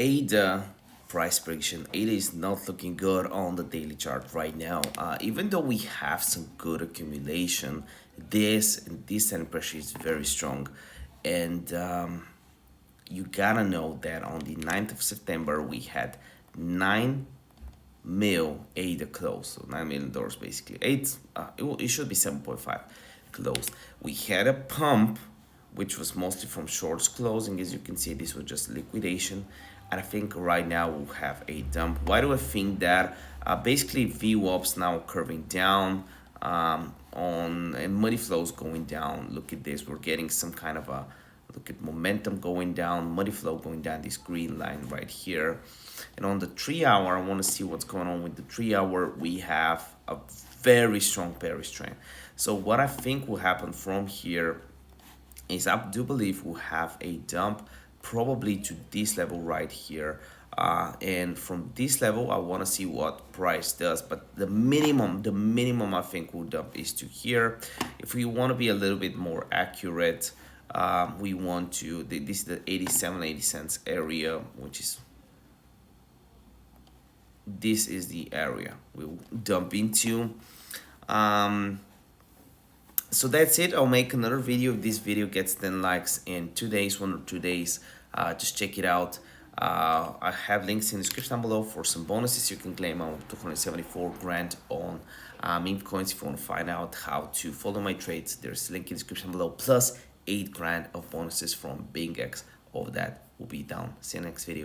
ADA price prediction. ADA is not looking good on the daily chart right now. Even though we have some good accumulation, this selling pressure is very strong, and you gotta know that on the 9th of September we had 9 mil ADA close, so $9 million basically. It should be 7.5 close. We had a pump which was mostly from shorts closing. As you can see, this was just liquidation, and I think right now we'll have a dump. Why do I think that? Basically VWAP's now curving down, and money flows going down. Look at this, we're getting some kind of a look at momentum going down, money flow going down, this green line right here. And on the 3-hour, I want to see what's going on with the 3-hour. We have a very strong bearish trend. So what I think will happen from here is I do believe we'll have a dump probably to this level right here. And from this level, I want to see what price does. But the minimum I think we'll dump is to here. If we want to be a little bit more accurate, we want to, this is the 80 cents area, which is, this is the area we'll dump into. So that's it. I'll make another video if this video gets 10 likes in 2 days, 1 or 2 days. Just check it out. I have links in the description down below for some bonuses you can claim on 274 grand on meme coins. If you want to find out how to follow my trades, there's a link in the description below, plus 8 grand of bonuses from BingX. All of that will be down. See you next video.